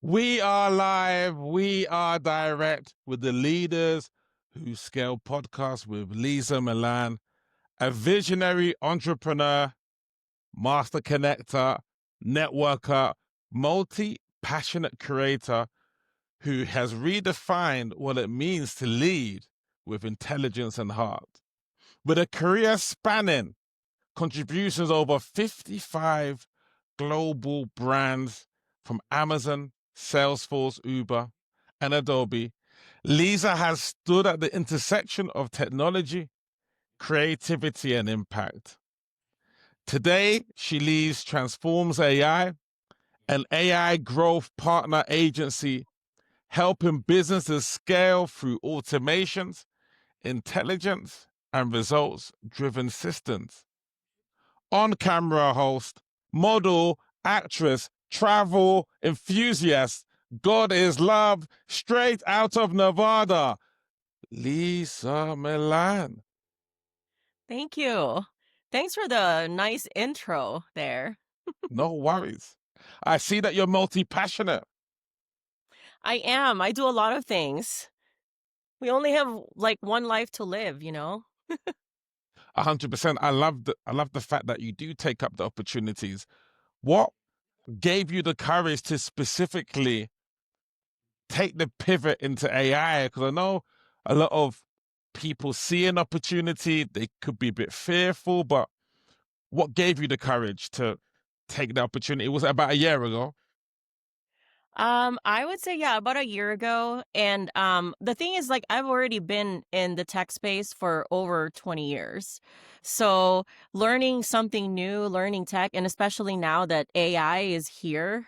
We are live, we are direct with the leaders who scale podcasts with Lisa Millan, a visionary entrepreneur, master connector, networker, multi-passionate creator who has redefined what it means to lead with intelligence and heart. With a career spanning contributions over 55 global brands from Amazon, Salesforce, Uber, and Adobe, Lisa has stood at the intersection of technology, creativity, and impact. Today, she leads TransformzAI, an AI growth partner agency helping businesses scale through automations, intelligence, and results-driven systems. On-camera host, model, actress, travel enthusiast, God is love, straight out of Nevada, Lisa Millan. Thank you. Thanks for the nice intro there. No worries. I see that you're multi-passionate. I am. I do a lot of things. We only have like one life to live, 100%. I love the fact that you do take up the opportunities. What gave you the courage to specifically take the pivot into AI? Because I know a lot of people see an opportunity, they could be a bit fearful, but what gave you the courage to take the opportunity? Was it about a year ago? I would say yeah, about a year ago. And the thing is like I've already been in the tech space for over 20 years. So learning something new, learning tech, and especially now that AI is here,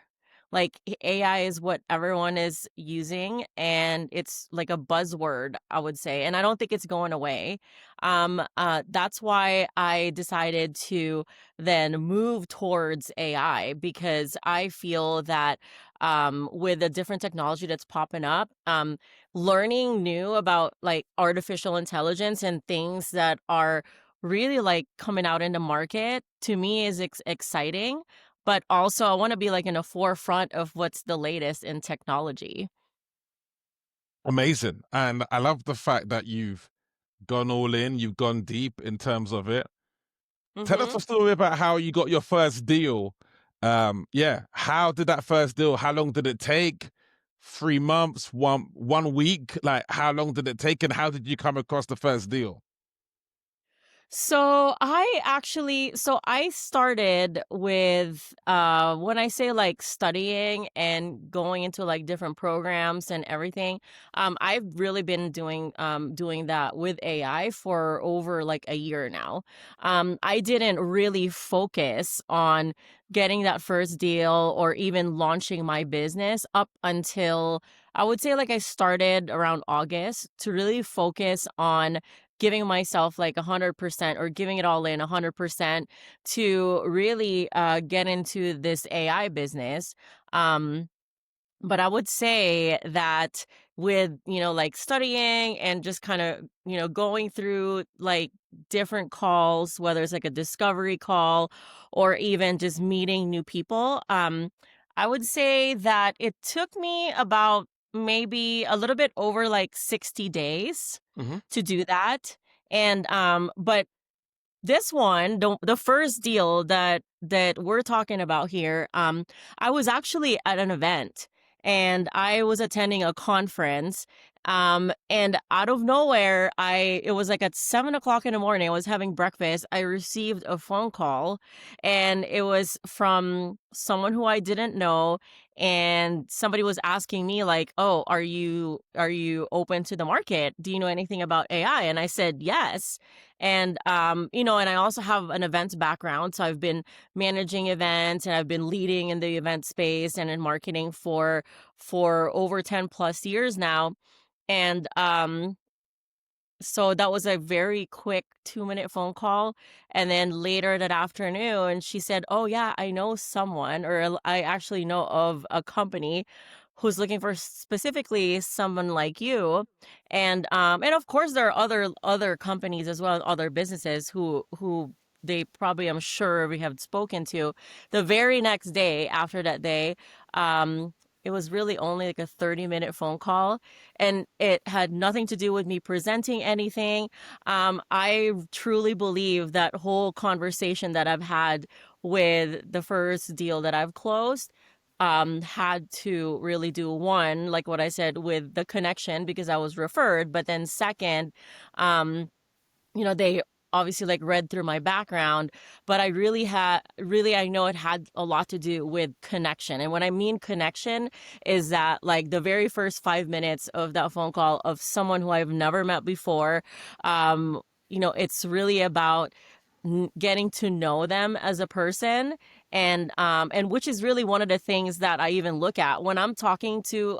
like AI is what everyone is using and it's like a buzzword, I would say. And I don't think it's going away. That's why I decided to then move towards AI because I feel that with the different technology that's popping up, learning new about like artificial intelligence and things that are really like coming out in the market to me is exciting. But also, I want to be like in the forefront of what's the latest in technology. Amazing. And I love the fact that you've gone all in, you've gone deep in terms of it. Tell us hmm a story about how you got your first deal. Yeah, how did that first deal? How long did it take? 3 months, one week? Like, how long did it take, and how did you come across the first deal? So I started with when I say like studying and going into like different programs and everything, I've really been doing that with AI for over like a year now. I didn't really focus on getting that first deal or even launching my business up until I would say like I started around August to really focus on giving myself like 100% or giving it all in 100% to really get into this AI business. Um, but I would say that with, like studying and just kind of, going through like different calls, whether it's like a discovery call or even just meeting new people, I would say that it took me about maybe a little bit over like 60 days Hmm. to do that. And but this one, the first deal that we're talking about here, I was actually at an event and I was attending a conference. And out of nowhere, it was like at 7 o'clock in the morning, I was having breakfast. I received a phone call and it was from someone who I didn't know. And somebody was asking me like, "Oh, are you open to the market? Do you know anything about AI?" And I said, "Yes." And and I also have an events background, so I've been managing events and I've been leading in the event space and in marketing for over 10 plus years now. And so that was a very quick 2-minute phone call. And then later that afternoon, she said, "Oh, yeah, I know someone, or I actually know of a company who's looking for specifically someone like you." And of course, there are other companies as well, other businesses who they probably, I'm sure, we have spoken to. The very next day after that day, um, it was really only like a 30-minute phone call, and it had nothing to do with me presenting anything. I truly believe that whole conversation that I've had with the first deal that I've closed had to really do one, like what I said, with the connection because I was referred, but then second, um, they obviously like read through my background, but I know it had a lot to do with connection. And what I mean connection is that like the very first 5 minutes of that phone call of someone who I've never met before, it's really about getting to know them as a person, and which is really one of the things that I even look at when I'm talking to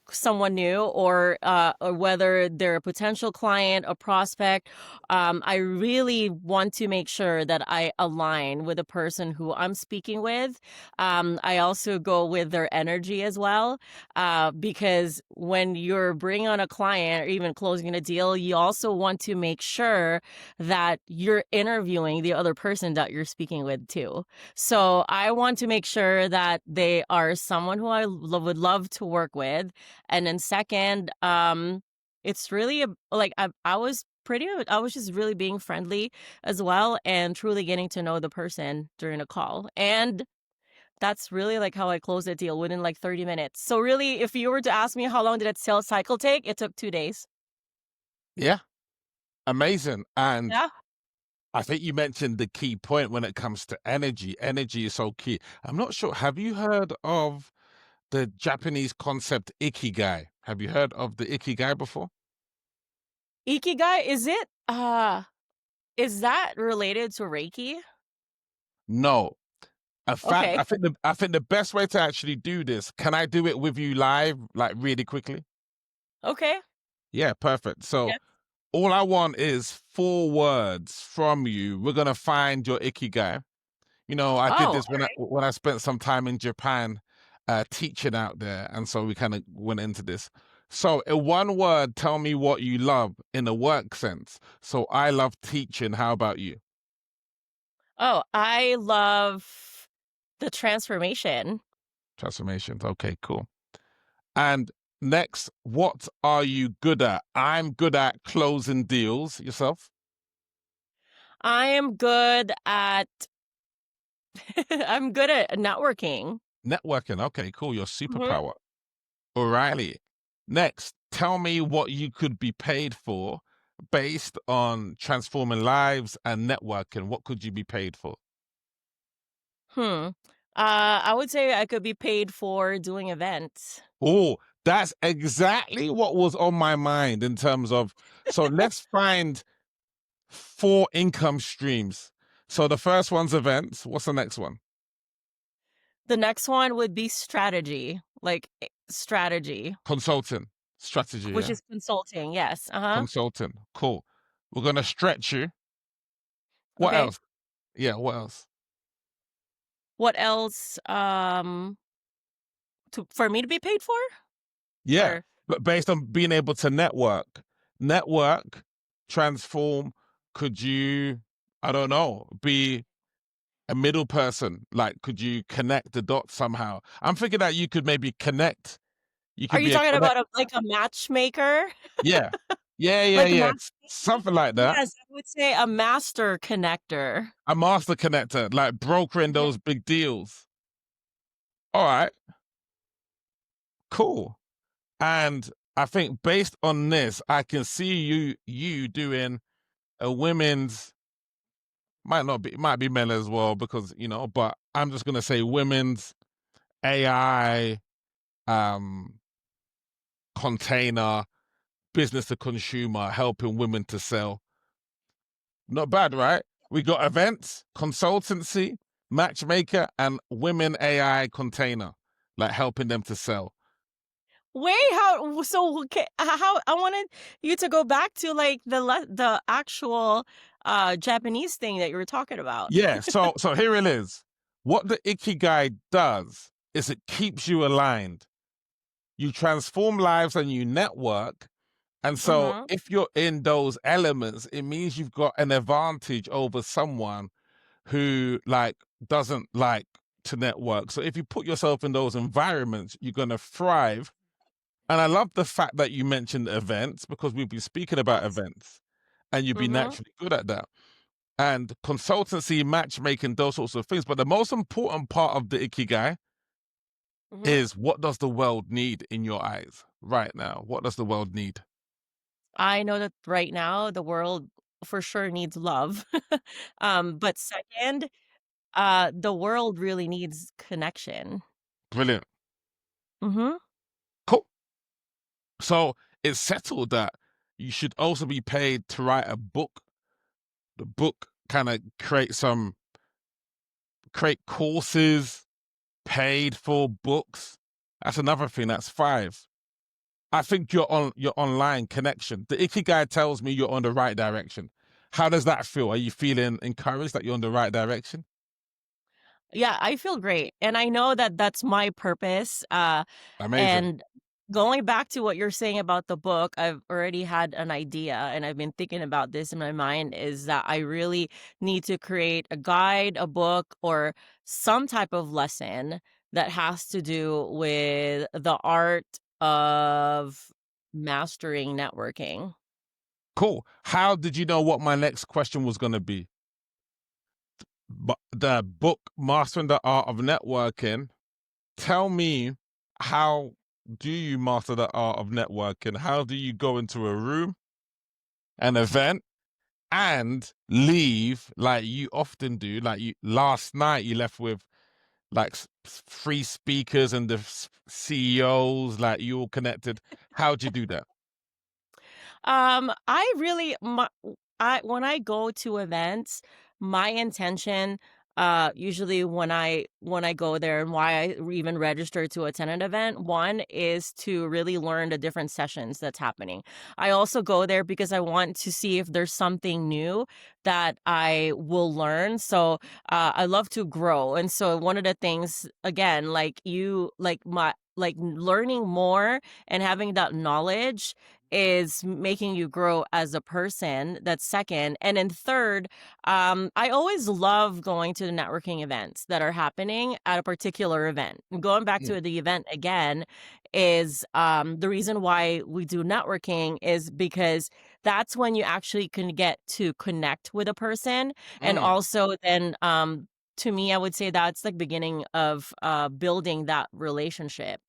someone new, or whether they're a potential client, a prospect. I really want to make sure that I align with the person who I'm speaking with. I also go with their energy as well, because when you're bringing on a client or even closing a deal, you also want to make sure that you're interviewing the other person that you're speaking with too. So I want to make sure that they are someone who would love to work with. And then second, it's really like I was just really being friendly as well and truly getting to know the person during a call. And that's really like how I closed the deal within like 30 minutes. So really, if you were to ask me how long did that sales cycle take, it took 2 days. Yeah, amazing. And Yeah. I think you mentioned the key point when it comes to energy. Energy is so key. I'm not sure. Have you heard of the Japanese concept ikigai? Have you heard of the ikigai before? Ikigai, is that related to Reiki? No. In fact, Okay. I think the best way to actually do this, can I do it with you live, like really quickly? Okay. Yeah, perfect. So Yeah. all I want is 4 words from you. We're gonna find your ikigai. I did Oh, this when I spent some time in Japan, teaching out there, and so we kind of went into this. So, in one word, tell me what you love in a work sense. So, I love teaching. How about you? I love the transformation. Transformations. Okay, cool. And next, what are you good at? I'm good at closing deals. Yourself? I am good at I'm good at networking. Networking. Okay, cool. Your Mhm. superpower. O'Reilly. Next, tell me what you could be paid for based on transforming lives and networking. What could you be paid for? Hmm. I would say I could be paid for doing events. Oh, that's exactly what was on my mind in terms of. So let's find 4 income streams. So the first one's events. What's the next one? The next one would be strategy, strategy, Consulting, strategy, which yeah? is consulting. Yes. Uh-huh. Consulting. Cool. We're going to stretch you. What Okay. else? Yeah, what else? What else for me to be paid for? Yeah, Or but based on being able to network, transform, could you, I don't know, be a middle person? Like, could you connect the dots somehow? I'm thinking that you could maybe connect. You are could you be a talking connect. about a matchmaker? Yeah. Yeah, yeah, Like yeah. matchmaking? Something like that. Yes, I would say a master connector. A master connector, like brokering Mhm. those big deals. All right, cool. And I think based on this, I can see you doing a women's might not be might be men as well because but I'm just gonna say women's AI um container business to consumer helping women to sell. Not bad, right? We got events, consultancy, matchmaker, and women AI container, like helping them to sell. Wait, how I wanted you to go back to like the actual Japanese thing that you were talking about. Yeah, so here it is. What the Ikigai does is it keeps you aligned. You transform lives and you network. And so Mhm. if you're in those elements, it means you've got an advantage over someone who like doesn't like to network. So if you put yourself in those environments, you're going to thrive. And I love the fact that you mentioned events, because we've been speaking about Yes. events and you'd be Mm-hmm. naturally good at that. And consultancy, matchmaking, those sorts of things. But the most important part of the Ikigai Mm-hmm. is, what does the world need in your eyes right now? What does the world need? I know that right now the world for sure needs love. But second, the world really needs connection. Brilliant. Mm-hmm. Cool. So it's settled that you should also be paid to write a book. The book kind of create courses, paid for books. That's another thing. That's five. I think your online connection. The Ikigai tells me you're on the right direction. How does that feel? Are you feeling encouraged that you're on the right direction? Yeah, I feel great. And I know that that's my purpose. Amazing. And going back to what you're saying about the book, I've already had an idea and I've been thinking about this in my mind is that I really need to create a guide, a book, or some type of lesson that has to do with the art of mastering networking. Cool. How did you know what my next question was going to be? But the book, Mastering the Art of Networking. Tell me, how do you master the art of networking? How do you go into a room, an event, and leave like you often do? Like, you last night, you left with like three speakers and the CEOs, like you all connected. How'd you do that? I really I when I go to events, my intention usually when I go there and why I even register to attend an event, one is to really learn the different sessions that's happening. I also go there because I want to see if there's something new that I will learn. So I love to grow. And so one of the things again, like learning more and having that knowledge is making you grow as a person. That's second. And then third, I always love going to the networking events that are happening at a particular event. And going back Mm, to the event again is the reason why we do networking is because that's when you actually can get to connect with a person. And mm, also then to me, I would say that's the beginning of building that relationship.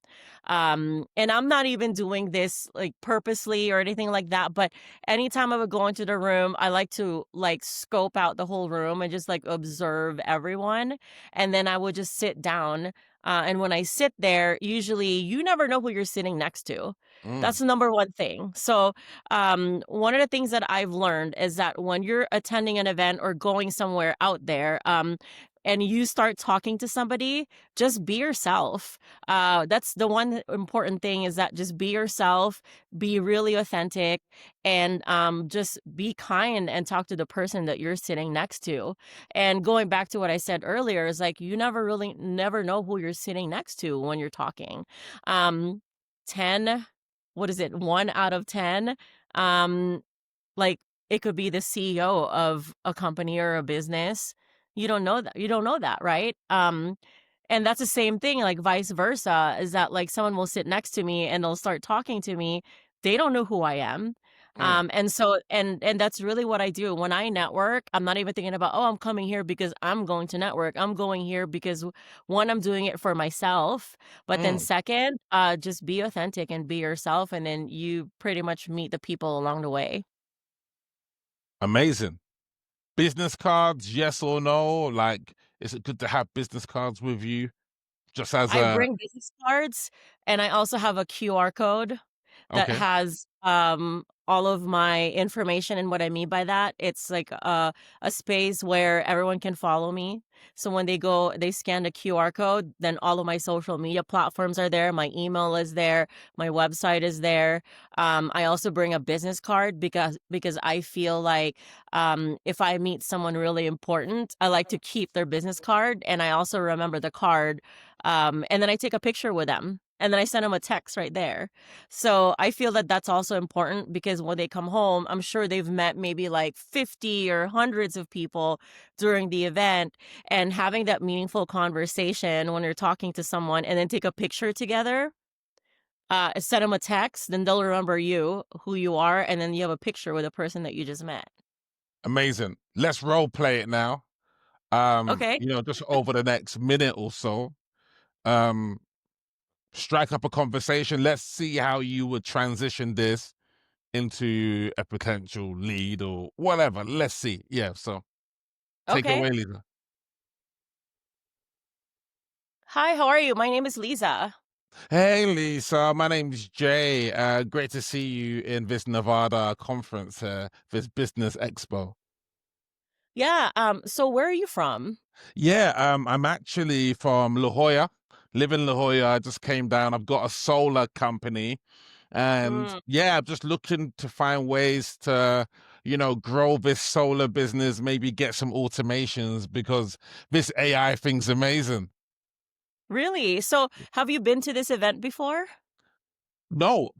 And I'm not even doing this like purposely or anything like that, but anytime I would go into the room, I like to like scope out the whole room and just like observe everyone. And then I would just sit down. And when I sit there, usually you never know who you're sitting next to. mm, That's the number one thing. So, one of the things that I've learned is that when you're attending an event or going somewhere out there, and you start talking to somebody, just be yourself. That's the one important thing is that just be yourself, be really authentic, and just be kind and talk to the person that you're sitting next to. And going back to what I said earlier, is like you never know who you're sitting next to when you're talking. Um, 10, what is it? 1 out of 10. Um, like, it could be the CEO of a company or a business. You don't know that, right? And that's the same thing, like, vice versa, is that, like, someone will sit next to me and they'll start talking to me. They don't know who I am. mm, And that's really what I do. When I network, I'm not even thinking about, "Oh, I'm coming here because I'm going to network." I'm going here because, 1, I'm doing it for myself, but then mm. second, just be authentic and be yourself, and then you pretty much meet the people along the way. Amazing. Business cards, yes or no? Like, is it good to have business cards with you? Just as I a, bring business cards, and I also have a QR code that okay. has, all of my information, and what I mean by that, it's like a space where everyone can follow me. So when they scan the QR code, then all of my social media platforms are there, my email is there, my website is there. I also bring a business card because I feel like, if I meet someone really important, I like to keep their business card, and I also remember the card, and then I take a picture with them. and then I send them a text right there. So I feel that that's also important because when they come home, I'm sure they've met maybe like 50 or hundreds of people during the event, and having that meaningful conversation when you're talking to someone and then take a picture together, send them a text, then they'll remember you, who you are, and then you have a picture with a person that you just met. Amazing. Let's role play it now. Okay. Just over the next minute or so, um, strike up a conversation. Let's see how you would transition this into a potential lead or whatever. Let's see. Yeah. So take it Okay. away, Lisa. Hi, how are you? My name is Lisa. Hey, Lisa. My name's Jay. Great to see you in this Nevada conference, this business expo. Yeah, so where are you from? Yeah, I'm actually from La Jolla. Live in La Jolla. I just came down. I've got a solar company, and Mm, yeah, I'm just looking to find ways to, grow this solar business. Maybe get some automations because this AI thing's amazing. really? So have you been to this event before? No,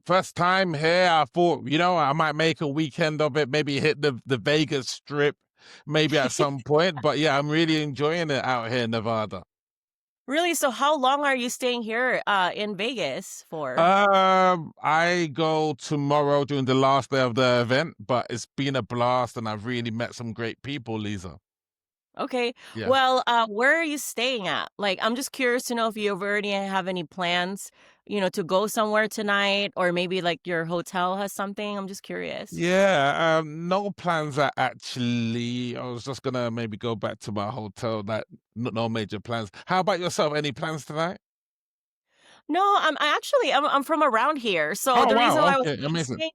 first time here. I thought, I might make a weekend of it. Maybe hit the Vegas Strip, maybe at some point. But yeah, I'm really enjoying it out here in Nevada. Really? So how long are you staying here in Vegas for? I go tomorrow during the last day of the event, but it's been a blast and I've really met some great people, Lisa. Okay. Yeah. Well, where are you staying at? Like, I'm just curious to know if you already have any plans, to go somewhere tonight, or maybe like your hotel has something. I'm just curious. Yeah, no plans actually. I was just gonna maybe go back to my hotel. No major plans. How about yourself? Any plans tonight? No, I'm from around here. So Oh the reason wow, why I was okay, amazing. asking,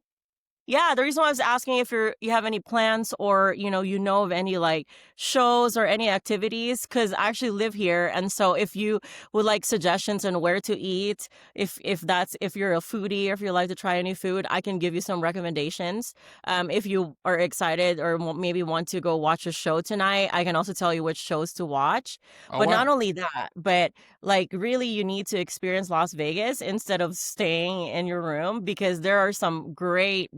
yeah, the reason why I was asking if you have any plans, or you know of any like shows or any activities, because I actually live here, and so if you would like suggestions on where to eat, if you're a foodie or if you like to try any food, I can give you some recommendations. If you are excited or maybe want to go watch a show tonight, I can also tell you which shows to watch. Oh But not wow. only that, but like really you need to experience Las Vegas instead of staying in your room, because there are some great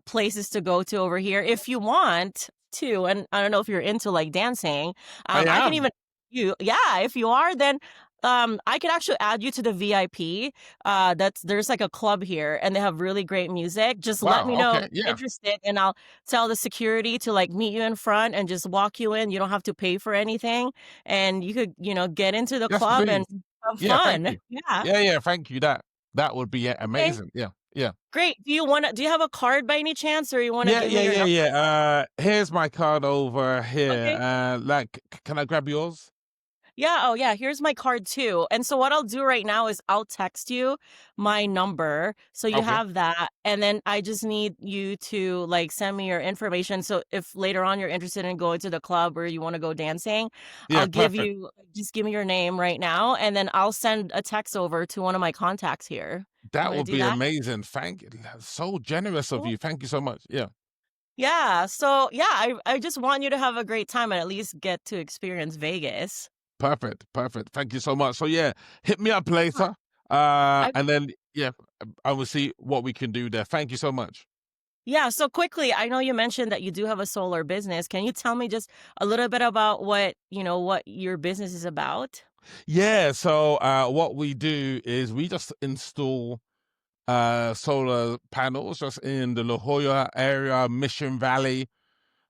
places to go to over here if you want to. And I don't know if you're into like dancing. I I can am. even yeah, if you are, then I could actually add you to the VIP. There's like a club here and they have really great music. Just let me Wow, know if okay, you're yeah. interested, and I'll tell the security to like meet you in front and just walk you in. You don't have to pay for anything, and you could, get into the Yes, club and please. have Yeah, thank fun. you. Yeah. Yeah, yeah, thank you. That would be Okay. amazing. Yeah, yeah. Great. Do you have a card by any chance, or you want to Yeah, give me yeah, your yeah, number? yeah. Here's my card over here. Okay. Can I grab yours? Yeah, oh yeah, here's my card too. And so what I'll do right now is I'll text you my number so you Okay. have that, and then I just need you to like send me your information, so if later on you're interested in going to the club or you want to go dancing, Yeah, I'll give perfect. you just give me your name right now, and then I'll send a text over to one of my contacts here. You That want to would do be that? amazing. Thank you. So generous of Cool. you. Thank you so much. Yeah. Yeah, so yeah, I just want you to have a great time and at least get to experience Vegas. Perfect. Perfect. Thank you so much. So yeah, hit me up Yeah. later. I And then yeah, I will see what we can do there. Thank you so much. Yeah, so quickly, I know you mentioned that you do have a solar business. Can you tell me just a little bit about what your business is about? Yeah, so what we do is we just install solar panels just in the La Jolla area, Mission Valley,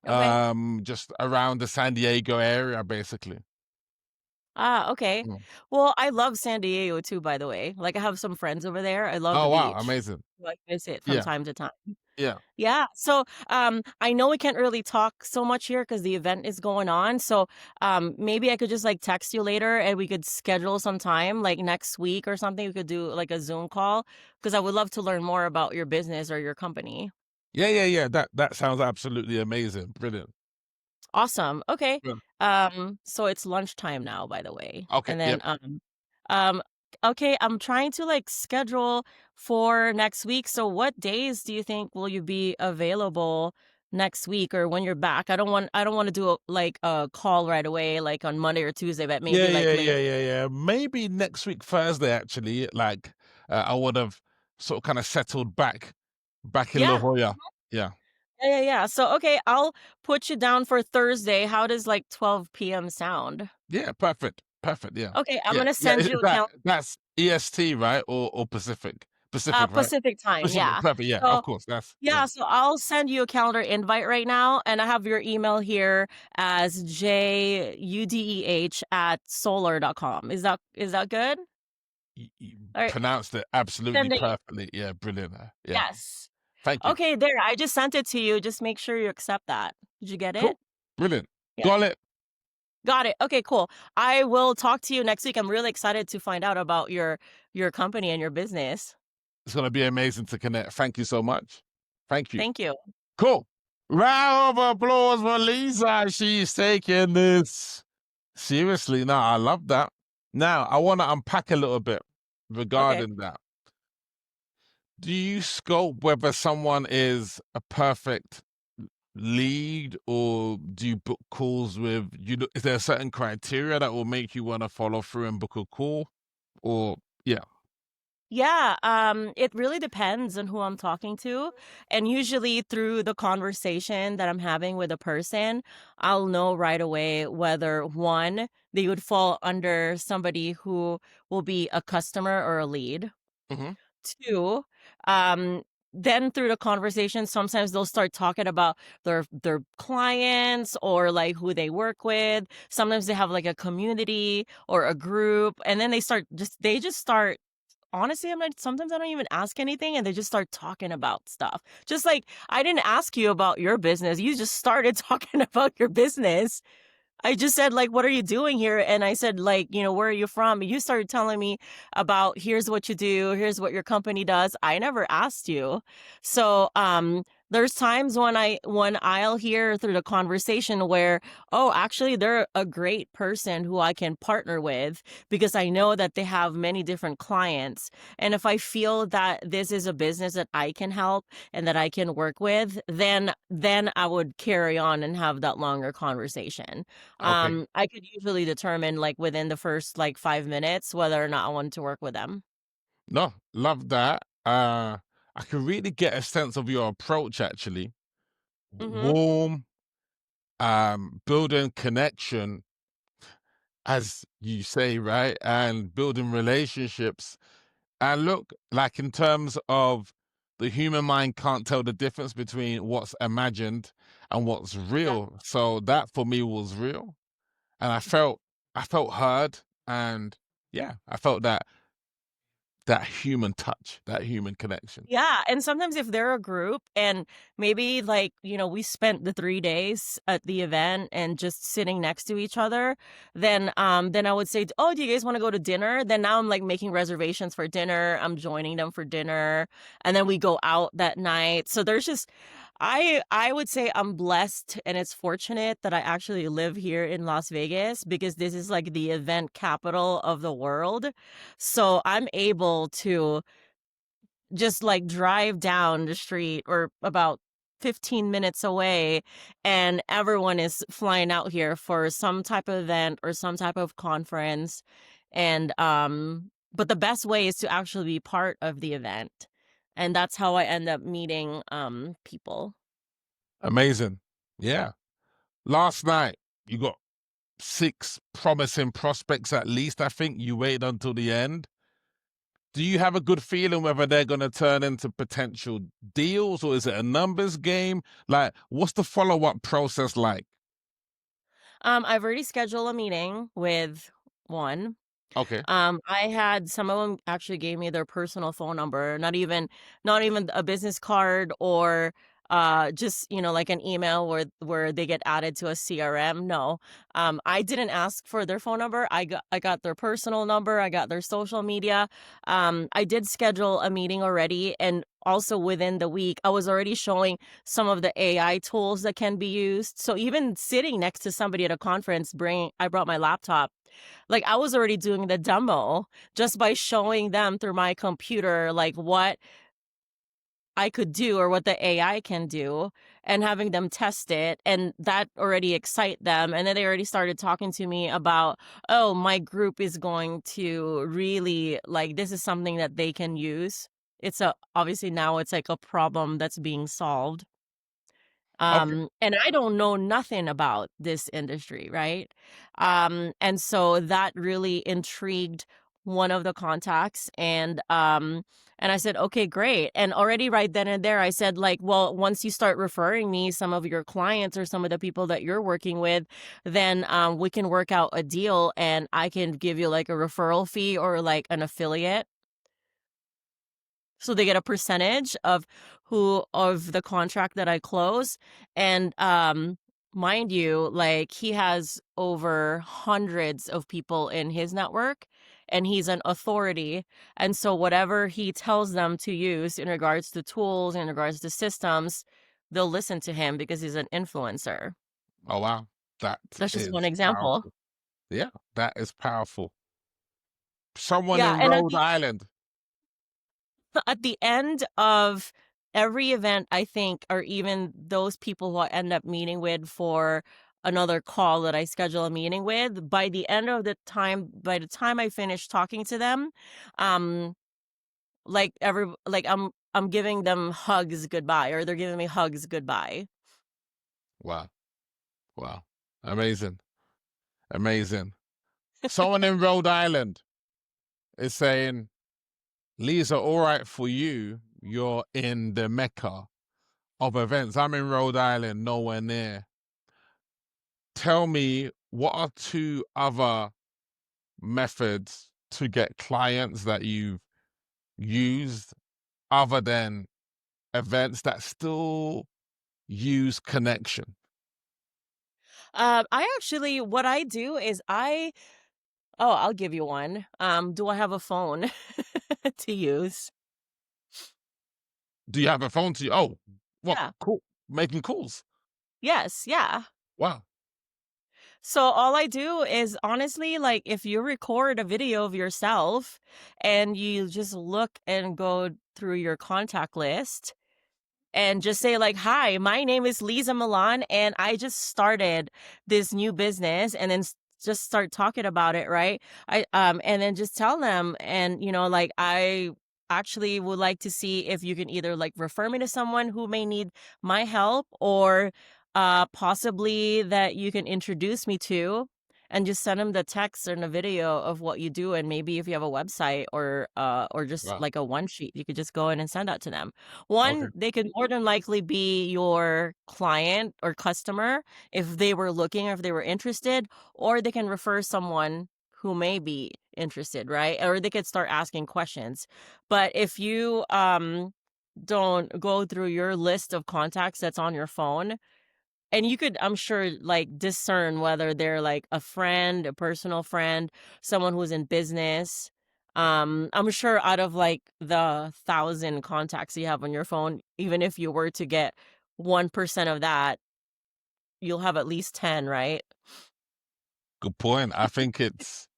Okay. just around the San Diego area, basically. Ah, okay. Mm. Well, I love San Diego too, by the way. Like I have some friends over there. I love the Oh wow, beach. amazing. Like visit from Yeah, time to time. yeah. Yeah. So, I know we can't really talk so much here because the event is going on. So, maybe I could just like text you later and we could schedule some time, like next week or something. We could do like a Zoom call because I would love to learn more about your business or your company. Yeah, yeah, yeah. That sounds absolutely amazing. Brilliant. Awesome. Okay. Yeah. So it's lunchtime now, by the way. Okay, And yep. then, um, okay, I'm trying to like schedule for next week. So what days do you think will you be available next week or when you're back. I don't want to do like a call right away, like on Monday or Tuesday, but Yeah, maybe like yeah, later. yeah, yeah, yeah. Maybe next week Thursday. Actually, like I would have sort of kind of settled back in La Yeah. Jolla. Yeah, Yeah. So okay, I'll put you down for Thursday. How does like 12 p.m. sound? yeah. Perfect, perfect. Yeah, Okay, I'm yeah, gonna yeah. send you a That's EST, right? Or Pacific? Pacific, right? Pacific time. Pacific. Yeah. Perfect. Yeah, of So course. That's yeah. yeah, so I'll send you a calendar invite right now, and I have your email here as judeh@solar.com. Is that good? You All right, pronounced it absolutely sending it. perfectly. Yeah, brilliant. Yeah, Yes. thank you. Okay, there. I just sent it to you. Just make sure you accept that. Did you get it? Cool, brilliant. Yeah. Got it. Got it. Okay, cool. I will talk to you next week. I'm really excited to find out about your company and your business. It's gonna be amazing to connect. Thank you so much. Thank you. Thank you. Cool. Round of applause for Lisa. She's taking this seriously. Now, I love that. Now, I want to unpack a little bit Okay. regarding that. Do you scope whether someone is a perfect lead, or do you book calls with you? Is there a certain criteria that will make you want to follow through and book a call? Or yeah. Yeah, it really depends on who I'm talking to. And usually through the conversation that I'm having with a person, I'll know right away whether one, they would fall under somebody who will be a customer or a lead. Hmm. Two, um, then through the conversation, sometimes they'll start talking about their clients or like who they work with. Sometimes they have like a community or a group, and then they just start. Honestly, I'm like, sometimes I don't even ask anything and they just start talking about stuff. Just like I didn't ask you about your business. You just started talking about your business. I just said, like, "What are you doing here?" And I said, like, "Where are you from?" You started telling me about, "Here's what you do. Here's what your company does." I never asked you. So, there's times when I'll hear through the conversation where, "Oh, actually, they're a great person who I can partner with because I know that they have many different clients." And if I feel that this is a business that I can help and that I can work with, then I would carry on and have that longer conversation. Okay. I could usually determine like within the first like 5 minutes whether or not I want to work with them. No, love that. I can really get a sense of your approach actually. Mm-hmm. Warm, building connection, as you say, right? And building relationships. And look, like in terms of the human mind can't tell the difference between what's imagined and what's Yeah. real. So that for me was real. And I felt heard, and yeah, I felt that human touch, that human connection. Yeah, and sometimes if they're a group and maybe like, we spent the 3 days at the event and just sitting next to each other, then I would say, "Oh, do you guys want to go to dinner?" Then now I'm like making reservations for dinner. I'm joining them for dinner, and then we go out that night. So there's just I would say I'm blessed and it's fortunate that I actually live here in Las Vegas because this is like the event capital of the world. So I'm able to just like drive down the street or about 15 minutes away and everyone is flying out here for some type of event or some type of conference. And but the best way is to actually be part of the event. And that's how I end up meeting people. Amazing. Yeah. Last night, you got 6 promising prospects at least. I think you waited until the end. Do you have a good feeling whether they're going to turn into potential deals, or is it a numbers game? Like, what's the follow-up process like? I've already scheduled a meeting with one. Okay. I had some of them actually gave me their personal phone number, not even a business card or just, like an email where they get added to a CRM. No. I didn't ask for their phone number. I got their personal number, I got their social media. I did schedule a meeting already, and also within the week I was already showing some of the AI tools that can be used. So even sitting next to somebody at a conference, I brought my laptop, like, I was already doing the demo just by showing them through my computer, like, what I could do or what the AI can do. and having them test it, and that already excite them, and then they already started talking to me about, oh, my group is going to really like, this is something that they can use. It's a obviously now it's like a problem that's being solved. Okay. And I don't know nothing about this industry, right? And so that really intrigued one of the contacts, and I said, okay, great. And already right then and there, I said, like, well, once you start referring me some of your clients or some of the people that you're working with, then we can work out a deal, and I can give you like a referral fee or like an affiliate. So they get a percentage of the contract that I close. And mind you, like, he has over hundreds of people in his network, and he's an authority. And so whatever he tells them to use in regards to tools, in regards to systems, they'll listen to him because he's an influencer. Oh wow, that That's just one is example. powerful. Yeah, that is powerful. Someone Yeah, in and Rhode Island. at the end of every event, I think, or even those people who I end up meeting with for another call that I schedule a meeting with, by the time I finish talking to them, um, I'm giving them hugs goodbye, or they're giving me hugs goodbye. Wow, wow, amazing, amazing. Someone in Rhode Island is saying, Lisa, all right for you. You're in the mecca of events. I'm in Rhode Island, nowhere near. Tell me, what are two other methods to get clients that you've used other than events that still use connection? I actually, what I do is I'll give you one. Do I have a phone to use? Do you have a phone to you? Oh, what? Yeah. Cool. Making calls. Yes. Yeah. Wow. So all I do is honestly, like, if you record a video of yourself and you just look and go through your contact list and just say like, "Hi, my name is Lisa Millan, and I just started this new business," and then just start talking about it, right? And then just tell them, and like, I actually would like to see if you can either like refer me to someone who may need my help, or possibly that you can introduce me to, and just send them the text and a video of what you do, and maybe if you have a website or just Wow. like a one sheet, you could just go in and send that to them. Okay. One, they could more than likely be your client or customer if they were looking or if they were interested, or they can refer someone who may be interested, right? Or they could start asking questions. But if you don't go through your list of contacts that's on your phone, and you could, I'm sure, like, discern whether they're like a friend, a personal friend, someone who's in business. I'm sure out of like the 1,000 contacts you have on your phone, even if you were to get 1% of that, you'll have at least 10, right? Good point. I think it's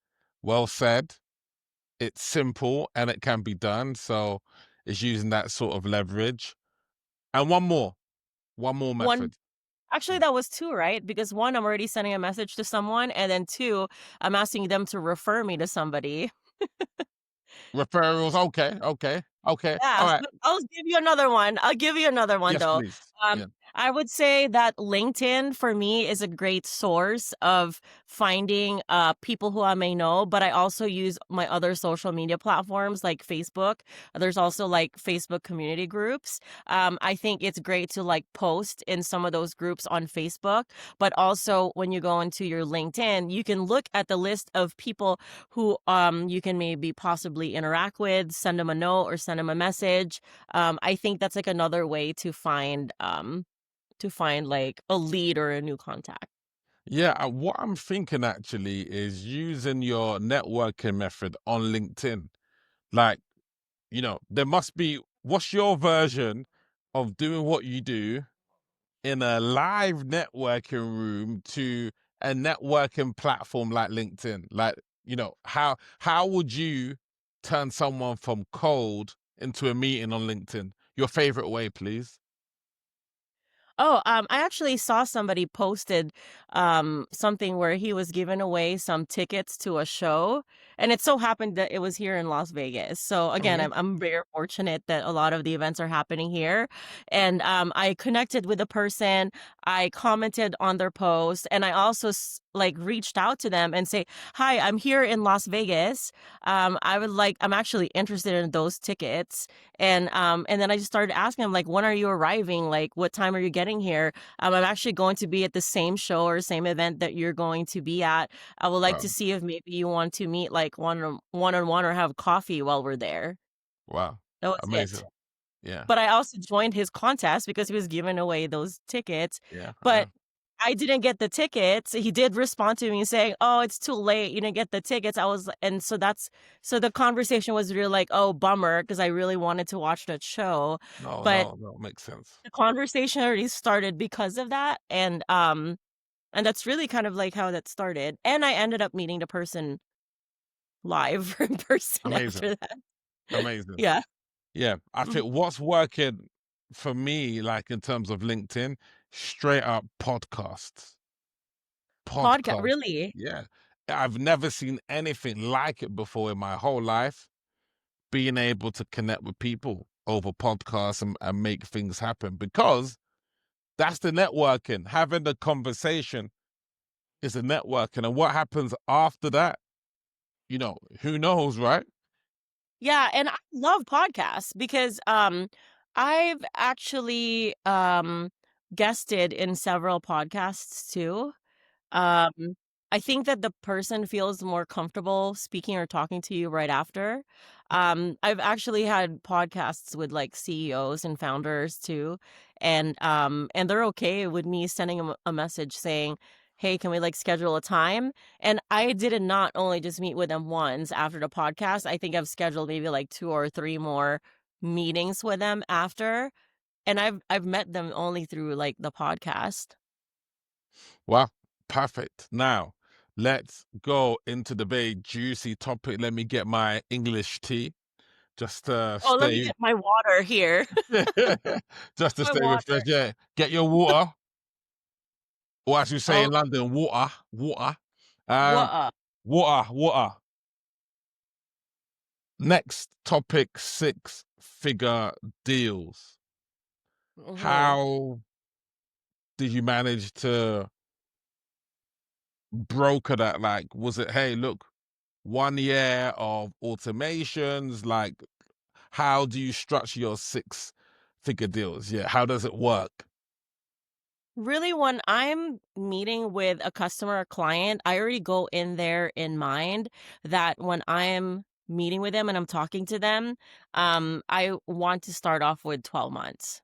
well said. It's simple and it can be done. So it's using that sort of leverage. And one more One, method. actually, Mm. that was two, right? Because one, I'm already sending a message to someone, and then two, I'm asking them to refer me to somebody. Referrals. Okay. Okay. Okay. Yeah, All right. but I'll give you another one. I'll give you another one Yes, though. please. Um, Yeah. I would say that LinkedIn for me is a great source of finding people who I may know, but I also use my other social media platforms like Facebook. There's also like Facebook community groups. I think it's great to like post in some of those groups on Facebook, but also when you go into your LinkedIn, you can look at the list of people who you can maybe possibly interact with, send them a note or send them a message. I think that's like another way to find like a lead or a new contact. Yeah. What I'm thinking actually is using your networking method on LinkedIn. Like, there must be, what's your version of doing what you do in a live networking room to a networking platform like LinkedIn? Like, how would you turn someone from cold into a meeting on LinkedIn? Your favorite way, please. Oh, I actually saw somebody posted something where he was giving away some tickets to a show, and it so happened that it was here in Las Vegas. So again, Okay. I'm very fortunate that a lot of the events are happening here, and I connected with the person, I commented on their post, and I also like reached out to them and say, "Hi, I'm here in Las Vegas. I'm actually interested in those tickets." And then I just started asking him, like, when are you arriving? Like, what time are you getting here? I'm actually going to be at the same show or same event that you're going to be at. I would like Wow. to see if maybe you want to meet like one on one or have coffee while we're there. Wow. That was Amazing. it. Yeah. But I also joined his contest because he was giving away those tickets. Yeah. Yeah. But I didn't get the tickets. He did respond to me saying, "Oh, it's too late. You didn't get the tickets." And so so the conversation was really like, "Oh, bummer," because I really wanted to watch that show. No, But no, no. Makes sense. the conversation already started because of that, and that's really kind of like how that started. And I ended up meeting the person live in person Amazing. after that. Amazing. Yeah. Yeah. I Mhm. think what's working for me, like in terms of LinkedIn, straight up podcasts. Podcast, Podcast. really? Yeah. I've never seen anything like it before in my whole life. Being able to connect with people over podcasts and make things happen because that's the networking. Having the conversation is the networking. And what happens after that, who knows, right? Yeah, and I love podcasts because I've actually guested in several podcasts too. Um, I think that the person feels more comfortable speaking or talking to you right after. I've actually had podcasts with like CEOs and founders too, and they're okay with me sending them a message saying, "Hey, can we like schedule a time?" And I did not only just meet with them once after the podcast. I think I've scheduled maybe like two or three more meetings with them after, and I've met them only through like the podcast. Well, perfect. Now, let's go into the very juicy topic. Let me get my English tea just to Oh, let me stay get my water here. just to My stay water. refreshed. Yeah. Get your water. Or as you say Oh, in London, water, water. what Um, up? water, water. Next topic, six-figure deals. Mhm. How did you manage to broker that? Like, was it, hey, look, 1 year of automations? Like, how do you structure your six-figure deals? Yeah, how does it work? Really, when I'm meeting with a customer or client, I already go in there in mind that when I'm meeting with them and I'm talking to them, I want to start off with 12 months.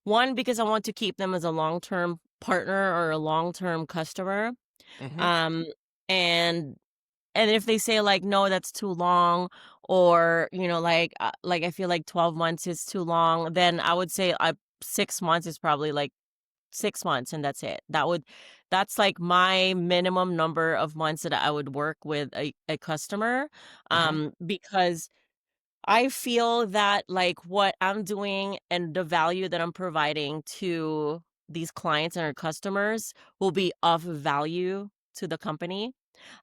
One, because I want to keep them as a long-term partner or a long-term customer. Hmm. Um, and and if they say like, no, that's too long, or like I feel like 12 months is too long, then I would say 6 months is probably like 6 months, and that's it. That's like my minimum number of months that I would work with a customer, Hmm. because I feel that like what I'm doing and the value that I'm providing to these clients and our customers will be of value to the company.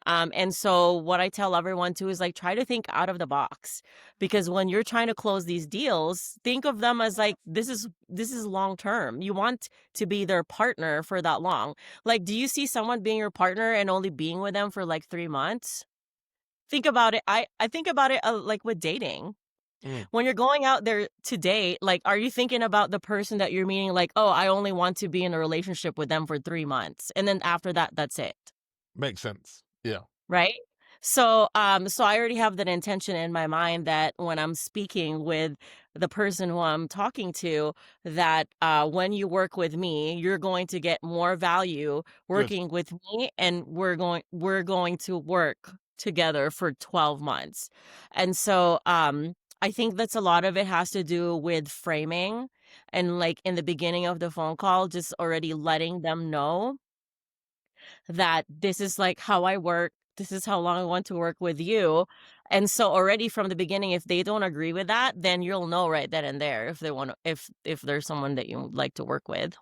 And so what I tell everyone too is like try to think out of the box, because when you're trying to close these deals, think of them as like this is long term. You want to be their partner for that long. Like, do you see someone being your partner and only being with them for like 3 months? Think about it. I think about it like with dating. Mm, When you're going out there to date, like, are you thinking about the person that you're meeting? Like, oh, I only want to be in a relationship with them for 3 months, and then after that, that's it. makes sense. Yeah. Right? So I already have that intention in my mind that when I'm speaking with the person who I'm talking to, that when you work with me, you're going to get more value Good. working with me, and we're going to work together for 12 months. And so I think that's a lot of it has to do with framing, and like in the beginning of the phone call, just already letting them know that this is like how I work. This is how long I want to work with you. And so already from the beginning, if they don't agree with that, then you'll know right then and there if they want to, if there's someone that you would like to work with.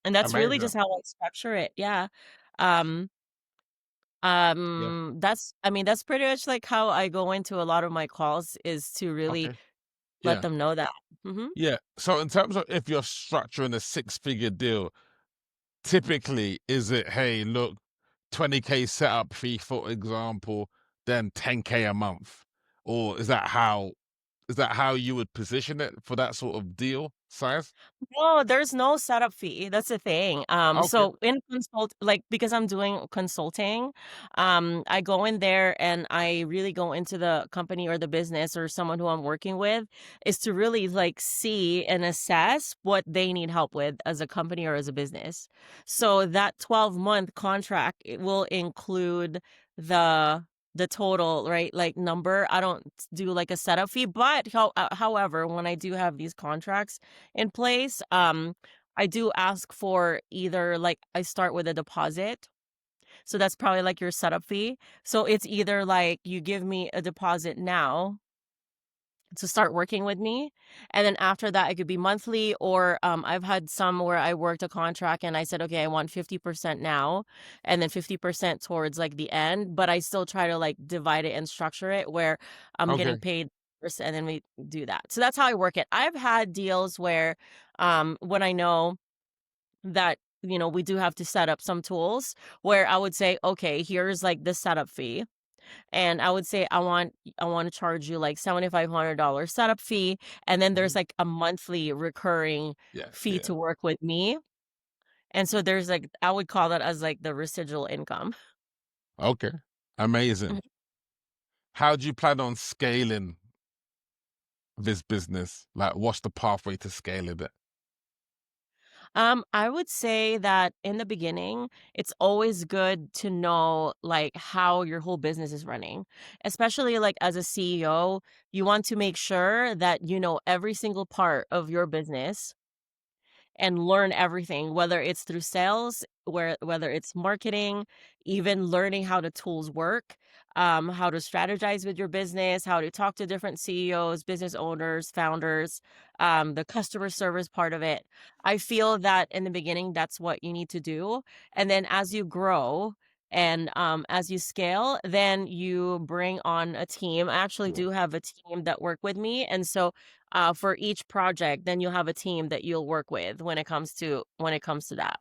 And that's really Amazing. just how I structure it. Yeah. Um, Yeah. that's I mean, that's pretty much like how I go into a lot of my calls is to really Okay. let Yeah. them know that. Mhm. Yeah. So in terms of if you're structuring a six-figure deal, typically is it, hey, look, 20K setup fee, for example, then 10K a month? Or is that how you would position it for that sort of deal size? No, there's no setup fee. That's the thing. Okay. So in like because I'm doing consulting, I go in there and I really go into the company or the business or someone who I'm working with is to really like see and assess what they need help with as a company or as a business. So that 12-month contract it will include the the total, right? Like number. I don't do like a setup fee, but however, when I do have these contracts in place, I do ask for either like I start with a deposit. So that's probably like your setup fee. So it's either like you give me a deposit now to start working with me. And then after that, it could be monthly, or I've had some where I worked a contract and I said, okay, I want 50% now and then 50% towards like the end. But I still try to like divide it and structure it where I'm getting Okay. paid first and then we do that. So that's how I work it. I've had deals where when I know that we do have to set up some tools where I would say, okay, here's like the setup fee and I would say I want to charge you like $7,500 setup fee, and then there's Mhm. like a monthly recurring Yeah. fee Yeah. to work with me. And so there's like I would call that as like the residual income. Okay. Amazing. Mhm. How do you plan on scaling this business? Like, what's the pathway to scaling it? I would say that in the beginning, it's always good to know like how your whole business is running. Especially like as a CEO, you want to make sure that you know every single part of your business and learn everything, whether it's through sales, whether it's marketing, even learning how the tools work, how to strategize with your business, how to talk to different CEOs, business owners, founders, the customer service part of it. I feel that in the beginning, that's what you need to do. And then as you grow, and as you scale, then you bring on a team. I actually Yeah. do have a team that work with me, and so for each project, then you'll have a team that you'll work with when it comes to that.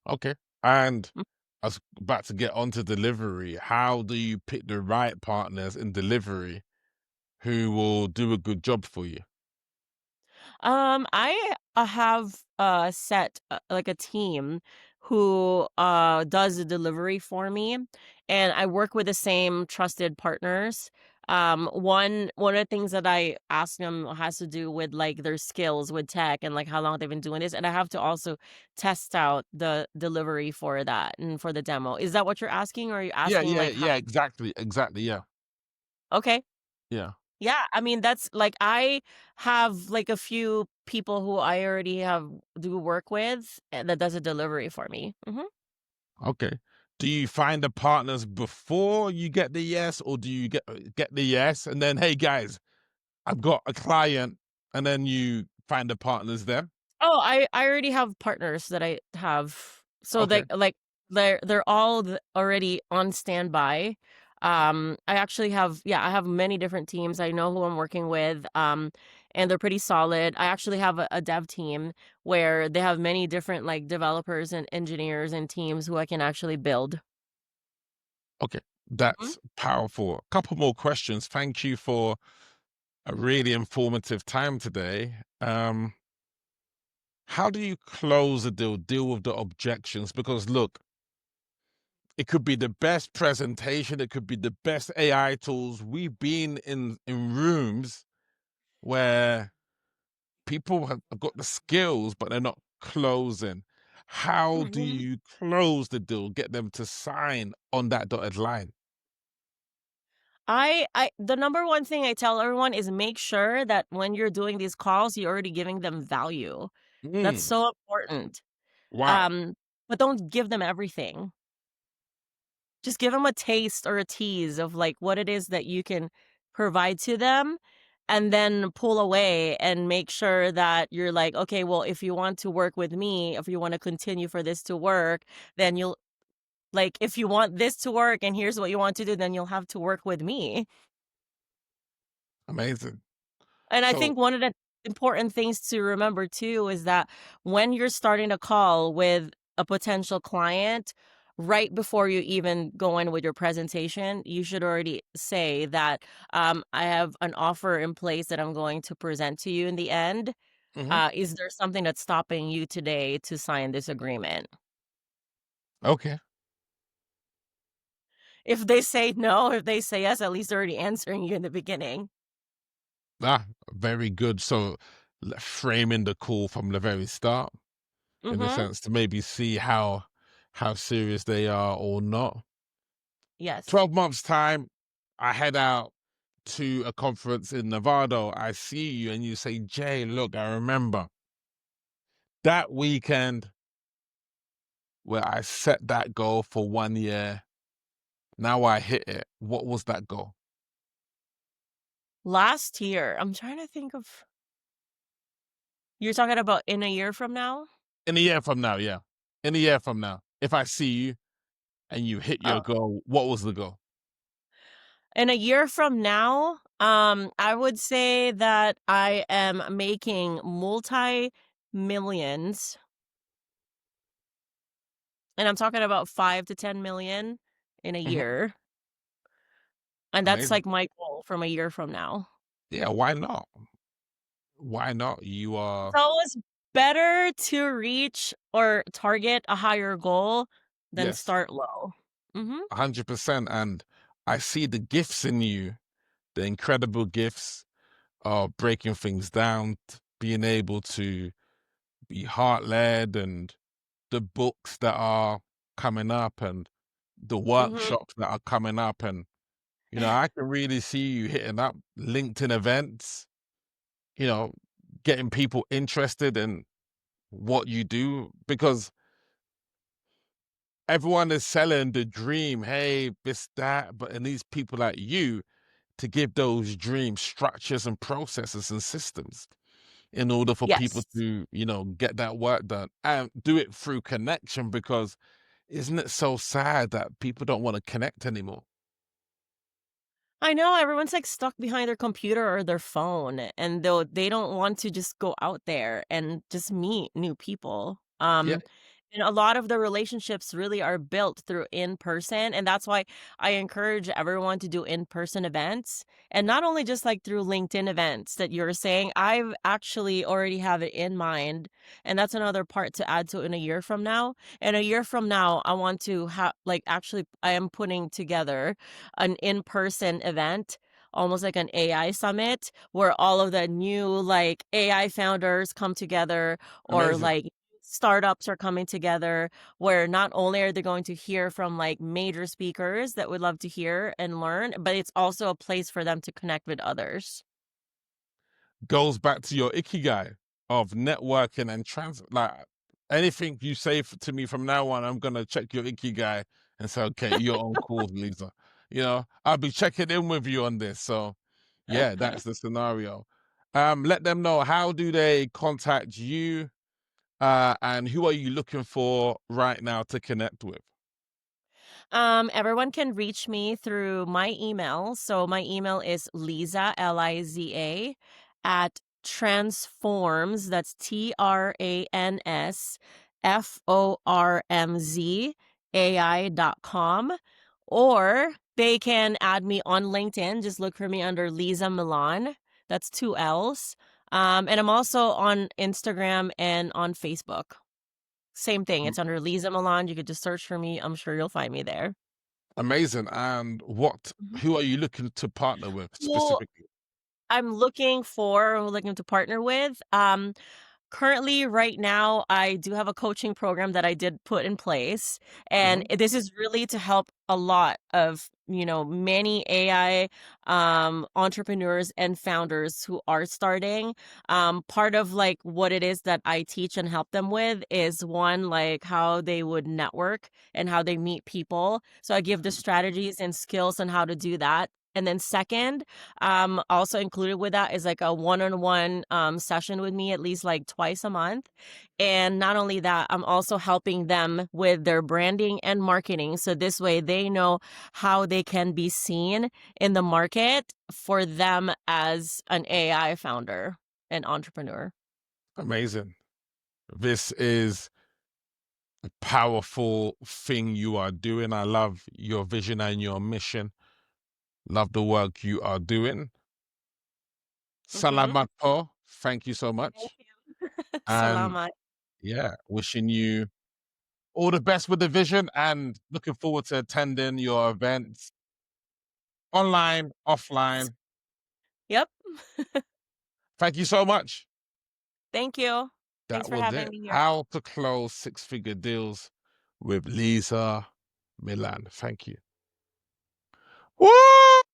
Okay. And Mm. I was about to get onto delivery. How do you pick the right partners in delivery who will do a good job for you? I have set like a team who does the delivery for me, and I work with the same trusted partners. One of the things that I ask them has to do with like their skills with tech and like how long they've been doing this, and I have to also test out the delivery for that and for the demo. Is that what you're asking, or are you Yeah, asking yeah, like how? yeah, exactly, exactly, yeah, Okay. yeah. Yeah, I mean, that's like I have like a few people who I already have do work with and that does a delivery for me. Okay. Do you find the partners before you get the yes, or do you get the yes and then, hey guys, I've got a client, and then you find the partners then? Oh, I already have partners that I have. So they Okay, like they're all already on standby. I actually have yeah, I have many different teams. I know who I'm working with. And they're pretty solid. I actually have a dev team where they have many different like developers and engineers and teams who I can actually build. okay. Mhm. That's powerful. A couple more questions. Thank you for a really informative time today. How do you close a deal, deal with the objections? Because look, it could be the best presentation, it could be the best AI tools. We've been in rooms where people have got the skills, but they're not closing. How do Mhm. you close the deal, get them to sign on that dotted line? I the number one thing I tell everyone is make sure that when you're doing these calls, you're already giving them value. That's Mm, so important. wow. Um, but don't give them everything. Just give them a taste or a tease of like what it is that you can provide to them. and then pull away and make sure that you're like, okay, well, if you want to work with me, if you want to continue for this to work, then you'll like, if you want this to work and here's what you want to do, then you'll have to work with me. Amazing. And I So think one of the important things to remember too is that when you're starting a call with a potential client, right before you even go in with your presentation, you should already say that I have an offer in place that I'm going to present to you in the end. mhm. Is there something that's stopping you today to sign this agreement? Okay. If they say no, if they say yes, at least they're already answering you in the beginning. Ah, very good. So framing the call from the very start, in a Mm-hmm. sense, to maybe see how serious they are or not. Yes. 12 months time, I head out to a conference in Nevada. I see you and you say, Jay, look, I remember that weekend where I set that goal for 1 year. Now I hit it. What was that goal? Last year, I'm trying to think of you're talking about in a year from now? In a year from now, yeah. In a year from now, if I see you and you hit your Oh, goal, what was the goal? in a year from now, I would say that I am making multi-millions, and I'm talking about 5 to 10 million in a Mhm. year, and that's Amazing. like my goal from a year from now. Yeah, why not? Why not? You It's are, always better to reach or target a higher goal than yes, start low. Mhm. 100%. And I see the gifts in you, the incredible gifts of breaking things down, being able to be heart led, and the books that are coming up and the Mhm. workshops that are coming up. And, I can really see you hitting up LinkedIn events, you know, getting people interested in what you do because everyone is selling the dream. Hey, this, that, but it needs people like you to give those dreams structures and processes and systems in order for people Yes. to, get that work done and do it through connection because isn't it so sad that people don't want to connect anymore? I know everyone's like stuck behind their computer or their phone, and they don't want to just go out there and just meet new people. Yeah, And a lot of the relationships really are built through in person, and that's why I encourage everyone to do in person events, and not only just like through LinkedIn events that you're saying. I've actually already have it in mind, and that's another part to add to in a year from now. And a year from now, I want to have like actually I am putting together an in-person event, almost like an AI summit where all of the new like AI founders come together or amazing. like startups are coming together where not only are they going to hear from like major speakers that would love to hear and learn, but it's also a place for them to connect with others. Goes back to your ikigai of networking and like anything you say to me from now on, I'm gonna check your ikigai and say, okay, you're on course, Lisa. I'll be checking in with you on this. So yeah, that's the scenario. Let them know, how do they contact you, and who are you looking for right now to connect with? Everyone can reach me through my email. So my email is Liza, Liza, at transforms, that's TransformzAI.com. Or they can add me on LinkedIn. Just look for me under Lisa Millan. That's two L's. And I'm also on Instagram and on Facebook. Same thing. Um, It's under Lisa Milan. You could just search for me. I'm sure you'll find me there. Amazing. And Mhm. who are you looking to partner with Well, specifically? I'm looking to partner with. Currently, right now, I do have a coaching program that I did put in place, and Hmm. this is really to help a lot of, many AI entrepreneurs and founders who are starting. Part of like what it is that I teach and help them with is one, like how they would network and how they meet people. So I give the strategies and skills on how to do that. And then second, also included with that is like a one-on-one session with me at least like twice a month. And not only that, I'm also helping them with their branding and marketing. So this way they know how they can be seen in the market for them as an AI founder and entrepreneur. Amazing. This is a powerful thing you are doing. I love your vision and your mission. Love the work you are doing. Mm-hmm. Salamat po. Thank you so Thank much. you. And Salamat. yeah, wishing you all the best with the vision and looking forward to attending your events online, offline. Yep. Thank you so much. Thank you. Thanks That for was having it. me here. How to close six-figure deals with Lisa Millan. Thank you. Woo!